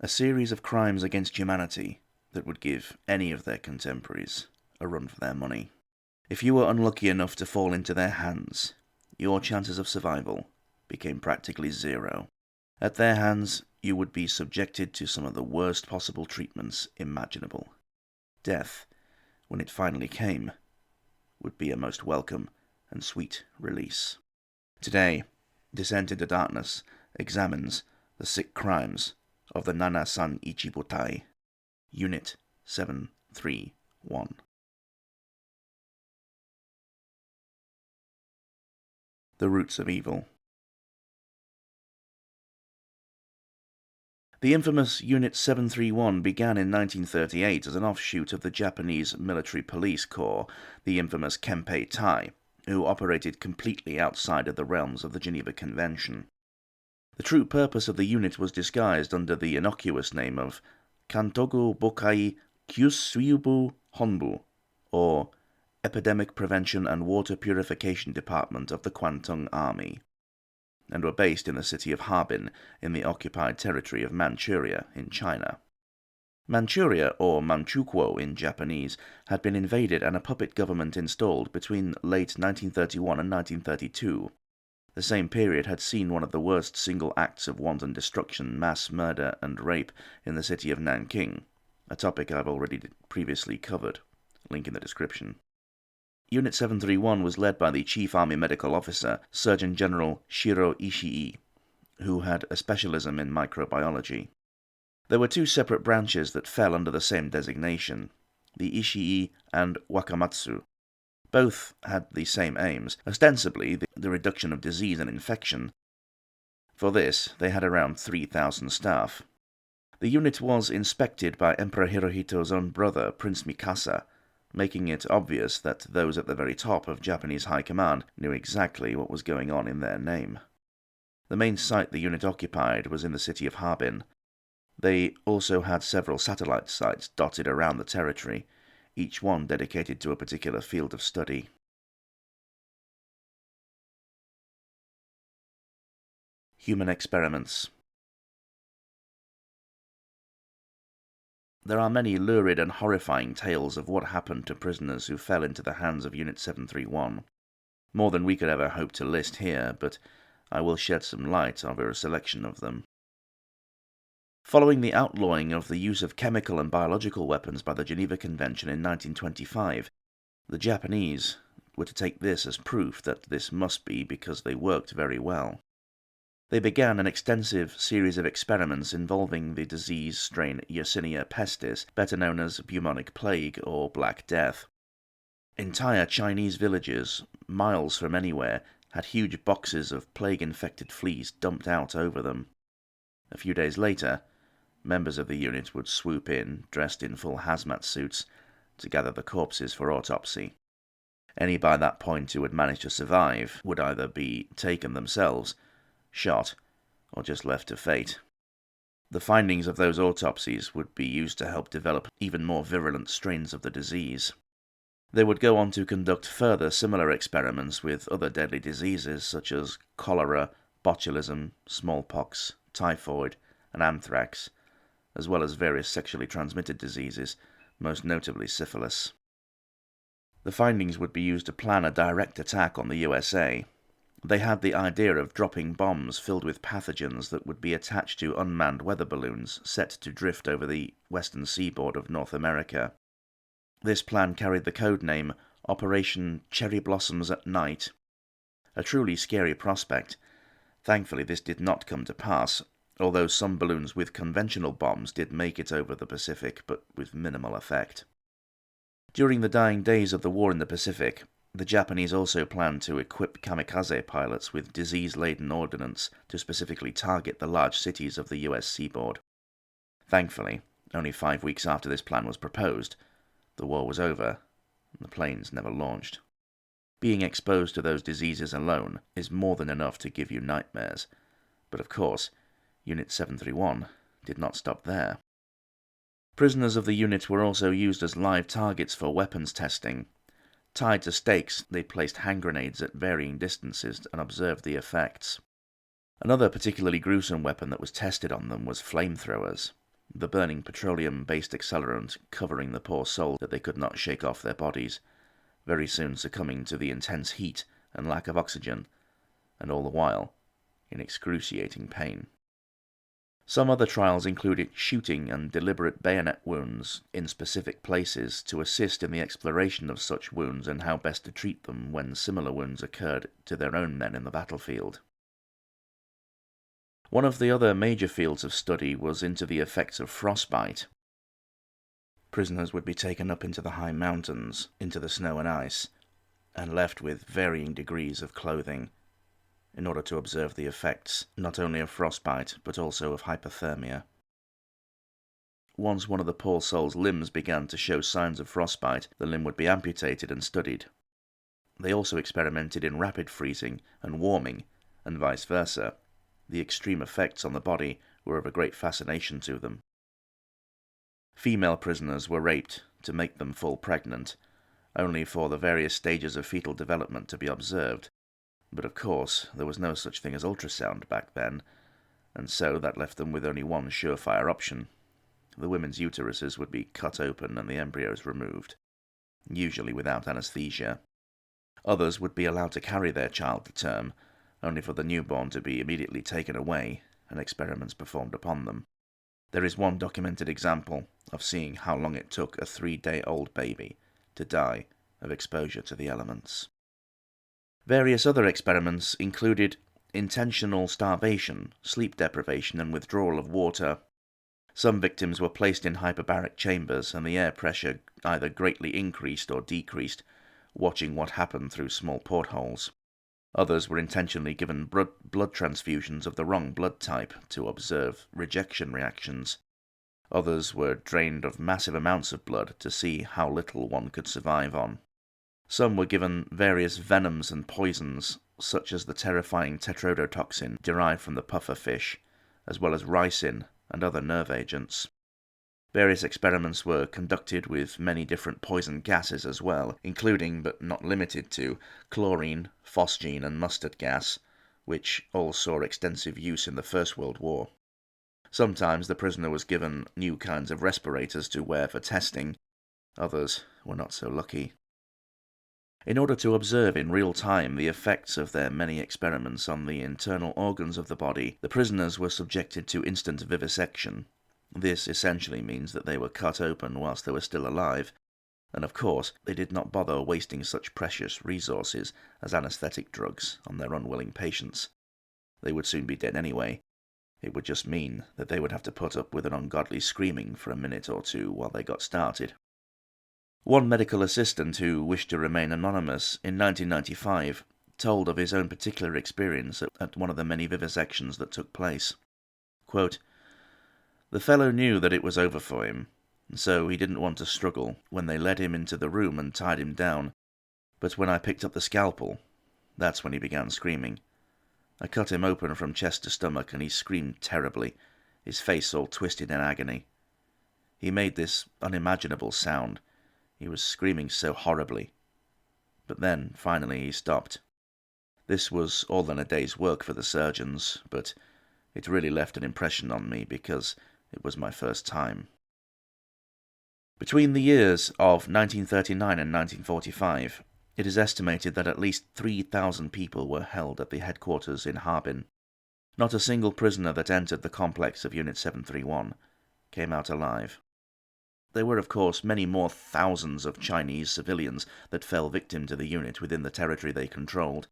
A series of crimes against humanity that would give any of their contemporaries a run for their money. If you were unlucky enough to fall into their hands, your chances of survival became practically zero. At their hands, you would be subjected to some of the worst possible treatments imaginable. Death, when it finally came, would be a most welcome and sweet release. Today, Descent into Darkness examines the sick crimes of the Nanasan Ichibutai, Unit 731. The Roots of Evil. The infamous Unit 731 began in 1938 as an offshoot of the Japanese Military Police Corps, the infamous Kempei Tai, who operated completely outside of the realms of the Geneva Convention. The true purpose of the unit was disguised under the innocuous name of Kantoku Bokai Kyusuibu Honbu, or Epidemic Prevention and Water Purification Department of the Kwantung Army, and were based in the city of Harbin in the occupied territory of Manchuria in China. Manchuria, or Manchukuo in Japanese, had been invaded and a puppet government installed between late 1931 and 1932. The same period had seen one of the worst single acts of wanton destruction, mass murder, and rape in the city of Nanking, a topic I've already previously covered. Link in the description. Unit 731 was led by the Chief Army Medical Officer, Surgeon General Shiro Ishii, who had a specialism in microbiology. There were two separate branches that fell under the same designation, the Ishii and Wakamatsu. Both had the same aims, ostensibly the reduction of disease and infection. For this, they had around 3,000 staff. The unit was inspected by Emperor Hirohito's own brother, Prince Mikasa, making it obvious that those at the very top of Japanese high command knew exactly what was going on in their name. The main site the unit occupied was in the city of Harbin. They also had several satellite sites dotted around the territory, each one dedicated to a particular field of study. Human experiments. There are many lurid and horrifying tales of what happened to prisoners who fell into the hands of Unit 731. More than we could ever hope to list here, but I will shed some light over a selection of them. Following the outlawing of the use of chemical and biological weapons by the Geneva Convention in 1925, the Japanese were to take this as proof that this must be because they worked very well. They began an extensive series of experiments involving the disease strain Yersinia pestis, better known as bubonic plague or Black Death. Entire Chinese villages, miles from anywhere, had huge boxes of plague-infected fleas dumped out over them. A few days later, members of the unit would swoop in, dressed in full hazmat suits, to gather the corpses for autopsy. Any by that point who had managed to survive would either be taken themselves, shot, or just left to fate. The findings of those autopsies would be used to help develop even more virulent strains of the disease. They would go on to conduct further similar experiments with other deadly diseases such as cholera, botulism, smallpox, typhoid, and anthrax, as well as various sexually transmitted diseases, most notably syphilis. The findings would be used to plan a direct attack on the USA. They had the idea of dropping bombs filled with pathogens that would be attached to unmanned weather balloons set to drift over the western seaboard of North America. This plan carried the code name Operation Cherry Blossoms at Night. A truly scary prospect. Thankfully, this did not come to pass, although some balloons with conventional bombs did make it over the Pacific, but with minimal effect. During the dying days of the war in the Pacific, the Japanese also planned to equip kamikaze pilots with disease-laden ordnance to specifically target the large cities of the US seaboard. Thankfully, only 5 weeks after this plan was proposed, the war was over, and the planes never launched. Being exposed to those diseases alone is more than enough to give you nightmares, but of course, Unit 731 did not stop there. Prisoners of the unit were also used as live targets for weapons testing. Tied to stakes, they placed hand grenades at varying distances and observed the effects. Another particularly gruesome weapon that was tested on them was flamethrowers. the burning petroleum-based accelerant covering the poor souls that they could not shake off their bodies, very soon succumbing to the intense heat and lack of oxygen, and all the while in excruciating pain. Some other trials included shooting and deliberate bayonet wounds in specific places to assist in the exploration of such wounds and how best to treat them when similar wounds occurred to their own men in the battlefield. One of the other major fields of study was into the effects of frostbite. Prisoners would be taken up into the high mountains, into the snow and ice, and left with varying degrees of clothing, in order to observe the effects not only of frostbite but also of hypothermia. Once one of the poor soul's limbs began to show signs of frostbite, the limb would be amputated and studied. They also experimented in rapid freezing and warming, and vice versa. The extreme effects on the body were of a great fascination to them. Female prisoners were raped to make them fall pregnant, only for the various stages of fetal development to be observed. But of course, there was no such thing as ultrasound back then, and so that left them with only one surefire option. The women's uteruses would be cut open and the embryos removed, usually without anesthesia. Others would be allowed to carry their child to term, only for the newborn to be immediately taken away and experiments performed upon them. There is one documented example of seeing how long it took a 3-day-old baby to die of exposure to the elements. Various other experiments included intentional starvation, sleep deprivation, and withdrawal of water. Some victims were placed in hyperbaric chambers, and the air pressure either greatly increased or decreased, watching what happened through small portholes. Others were intentionally given blood transfusions of the wrong blood type to observe rejection reactions. Others were drained of massive amounts of blood to see how little one could survive on. Some were given various venoms and poisons, such as the terrifying tetrodotoxin derived from the puffer fish, as well as ricin and other nerve agents. Various experiments were conducted with many different poison gases as well, including, but not limited to, chlorine, phosgene and mustard gas, which all saw extensive use in the First World War. Sometimes the prisoner was given new kinds of respirators to wear for testing. Others were not so lucky. In order to observe in real time the effects of their many experiments on the internal organs of the body, the prisoners were subjected to instant vivisection. This essentially means that they were cut open whilst they were still alive, and of course they did not bother wasting such precious resources as anesthetic drugs on their unwilling patients. They would soon be dead anyway. It would just mean that they would have to put up with an ungodly screaming for a minute or two while they got started. One medical assistant who wished to remain anonymous in 1995 told of his own particular experience at one of the many vivisections that took place. Quote, "The fellow knew that it was over for him, and so he didn't want to struggle when they led him into the room and tied him down. But when I picked up the scalpel, that's when he began screaming. I cut him open from chest to stomach and he screamed terribly, his face all twisted in agony. He made this unimaginable sound. He was screaming so horribly. But then, finally, he stopped. This was all in a day's work for the surgeons, but it really left an impression on me because it was my first time." Between the years of 1939 and 1945, it is estimated that at least 3,000 people were held at the headquarters in Harbin. Not a single prisoner that entered the complex of Unit 731 came out alive. There were, of course, many more thousands of Chinese civilians that fell victim to the unit within the territory they controlled.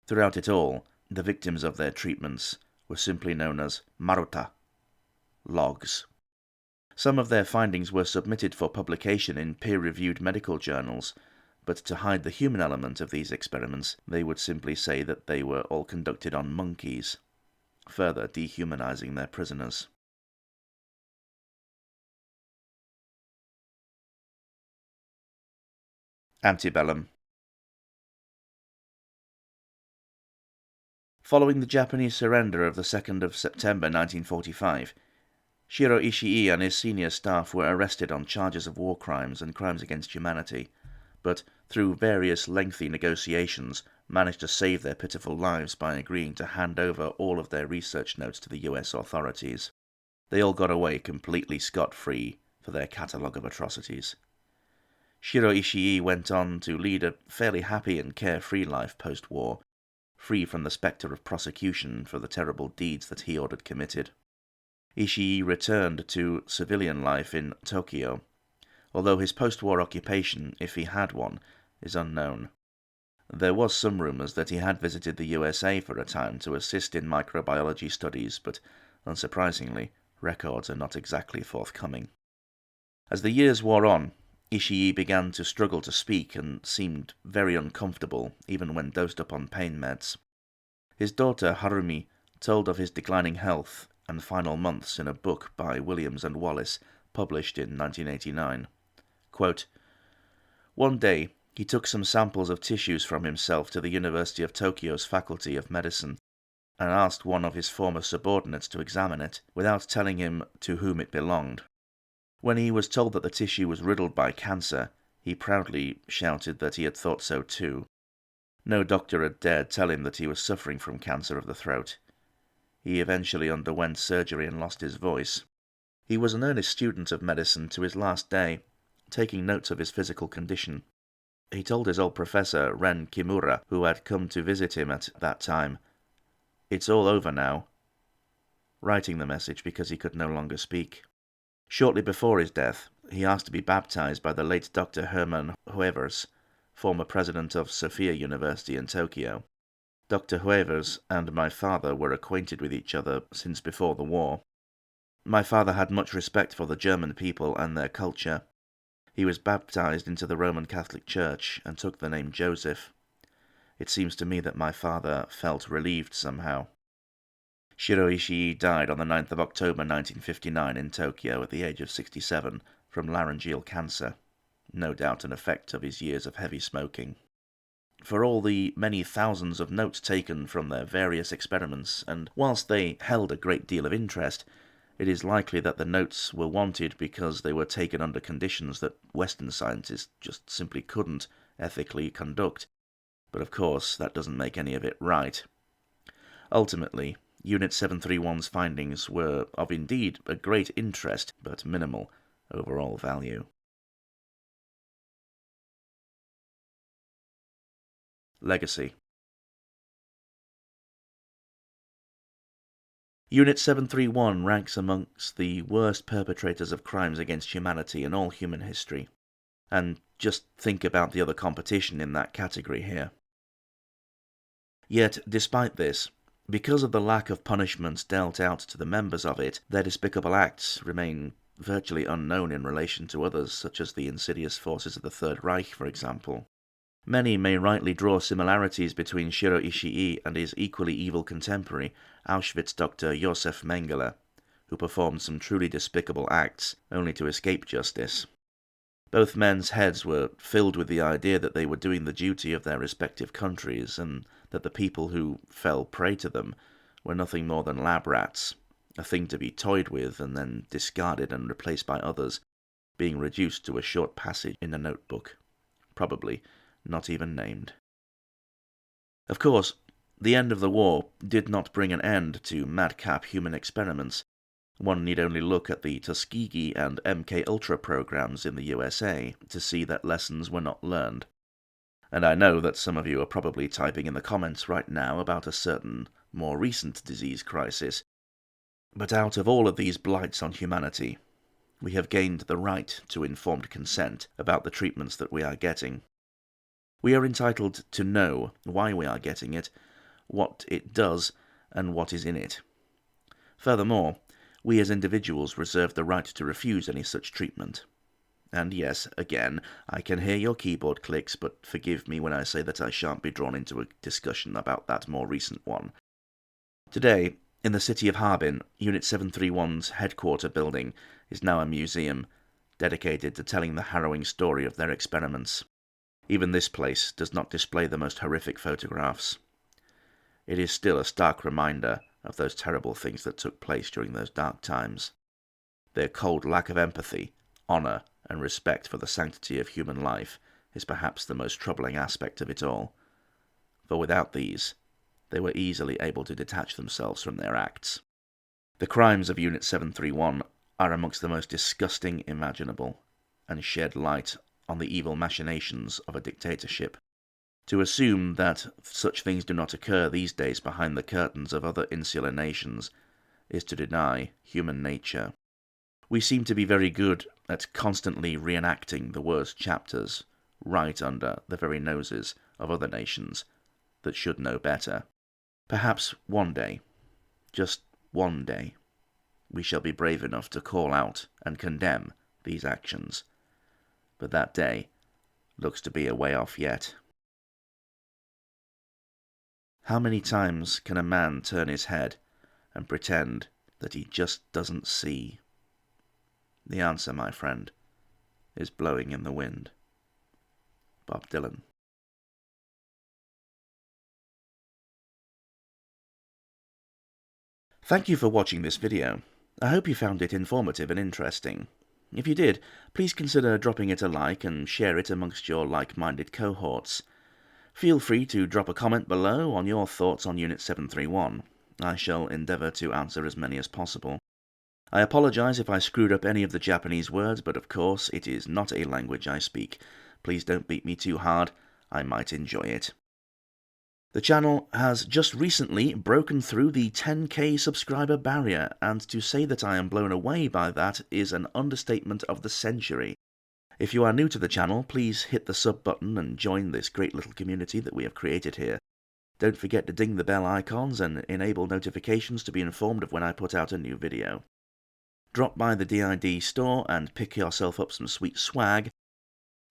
Throughout it all, the victims of their treatments were simply known as maruta, logs. Some of their findings were submitted for publication in peer-reviewed medical journals, but to hide the human element of these experiments, they would simply say that they were all conducted on monkeys, further dehumanizing their prisoners. Antebellum. Following the Japanese surrender of the 2nd of September 1945, Shiro Ishii and his senior staff were arrested on charges of war crimes and crimes against humanity, but through various lengthy negotiations managed to save their pitiful lives by agreeing to hand over all of their research notes to the US authorities. They all got away completely scot-free for their catalogue of atrocities. Shiro Ishii went on to lead a fairly happy and carefree life post-war, free from the spectre of prosecution for the terrible deeds that he ordered committed. Ishii returned to civilian life in Tokyo, although his post-war occupation, if he had one, is unknown. There was some rumours that he had visited the USA for a time to assist in microbiology studies, but unsurprisingly, records are not exactly forthcoming. As the years wore on, Ishii began to struggle to speak and seemed very uncomfortable, even when dosed up on pain meds. His daughter Harumi told of his declining health and final months in a book by Williams and Wallace, published in 1989. Quote, "One day, he took some samples of tissues from himself to the University of Tokyo's Faculty of Medicine and asked one of his former subordinates to examine it, without telling him to whom it belonged. When he was told that the tissue was riddled by cancer, he proudly shouted that he had thought so too. No doctor had dared tell him that he was suffering from cancer of the throat. He eventually underwent surgery and lost his voice. He was an earnest student of medicine to his last day, taking notes of his physical condition. He told his old professor, Ren Kimura, who had come to visit him at that time, 'It's all over now,' writing the message because he could no longer speak. Shortly before his death, he asked to be baptized by the late Dr. Hermann Huevers, former president of Sophia University in Tokyo. Dr. Huevers and my father were acquainted with each other since before the war. My father had much respect for the German people and their culture. He was baptized into the Roman Catholic Church and took the name Joseph. It seems to me that my father felt relieved somehow." Shiro Ishii died on the 9th of October 1959 in Tokyo at the age of 67 from laryngeal cancer, no doubt an effect of his years of heavy smoking. For all the many thousands of notes taken from their various experiments, and whilst they held a great deal of interest, it is likely that the notes were wanted because they were taken under conditions that Western scientists just simply couldn't ethically conduct. But of course, that doesn't make any of it right. Ultimately, Unit 731's findings were of indeed a great interest, but minimal overall value. Legacy. Unit 731 ranks amongst the worst perpetrators of crimes against humanity in all human history. And just think about the other competition in that category here. Yet, despite this, because of the lack of punishments dealt out to the members of it, their despicable acts remain virtually unknown in relation to others, such as the insidious forces of the Third Reich, for example. Many may rightly draw similarities between Shiro Ishii and his equally evil contemporary, Auschwitz doctor Josef Mengele, who performed some truly despicable acts only to escape justice. Both men's heads were filled with the idea that they were doing the duty of their respective countries, and that the people who fell prey to them were nothing more than lab rats, a thing to be toyed with and then discarded and replaced by others, being reduced to a short passage in a notebook, probably not even named. Of course, the end of the war did not bring an end to madcap human experiments. One need only look at the Tuskegee and MK Ultra programs in the USA to see that lessons were not learned. And I know that some of you are probably typing in the comments right now about a certain, more recent disease crisis. But out of all of these blights on humanity, we have gained the right to informed consent about the treatments that we are getting. We are entitled to know why we are getting it, what it does, and what is in it. Furthermore, we as individuals reserve the right to refuse any such treatment. And yes, again, I can hear your keyboard clicks, but forgive me when I say that I shan't be drawn into a discussion about that more recent one. Today, in the city of Harbin, Unit 731's headquarter building is now a museum dedicated to telling the harrowing story of their experiments. Even this place does not display the most horrific photographs. It is still a stark reminder of those terrible things that took place during those dark times. Their cold lack of empathy, honour, and respect for the sanctity of human life is perhaps the most troubling aspect of it all. For without these, they were easily able to detach themselves from their acts. The crimes of Unit 731 are amongst the most disgusting imaginable, and shed light on the evil machinations of a dictatorship. To assume that such things do not occur these days behind the curtains of other insular nations is to deny human nature. We seem to be very good at constantly reenacting the worst chapters right under the very noses of other nations that should know better. Perhaps one day, just one day, we shall be brave enough to call out and condemn these actions, but that day looks to be a way off yet. How many times can a man turn his head and pretend that he just doesn't see? The answer, my friend, is blowing in the wind. Bob Dylan. Thank you for watching this video. I hope you found it informative and interesting. If you did, please consider dropping it a like and share it amongst your like-minded cohorts. Feel free to drop a comment below on your thoughts on Unit 731. I shall endeavour to answer as many as possible. I apologise if I screwed up any of the Japanese words, but of course it is not a language I speak. Please don't beat me too hard, I might enjoy it. The channel has just recently broken through the 10k subscriber barrier, and to say that I am blown away by that is an understatement of the century. If you are new to the channel, please hit the sub button and join this great little community that we have created here. Don't forget to ding the bell icons and enable notifications to be informed of when I put out a new video. Drop by the DID store and pick yourself up some sweet swag.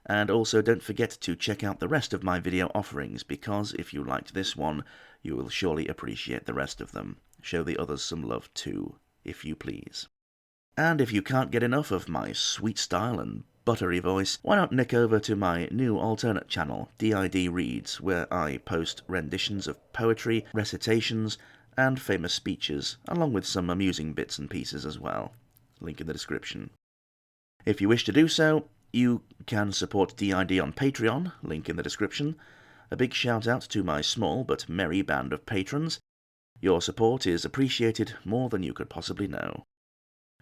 And also don't forget to check out the rest of my video offerings, because if you liked this one, you will surely appreciate the rest of them. Show the others some love too, if you please. And if you can't get enough of my sweet style and buttery voice, why not nick over to my new alternate channel, DID Reads, where I post renditions of poetry, recitations, and famous speeches, along with some amusing bits and pieces as well. Link in the description. If you wish to do so, you can support DID on Patreon, link in the description. A big shout out to my small but merry band of patrons. Your support is appreciated more than you could possibly know.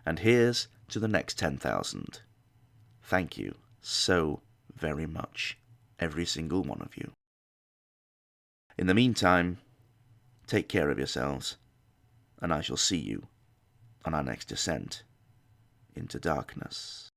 And here's to the next 10,000. Thank you so very much, every single one of you. In the meantime, take care of yourselves, and I shall see you on our next descent into darkness.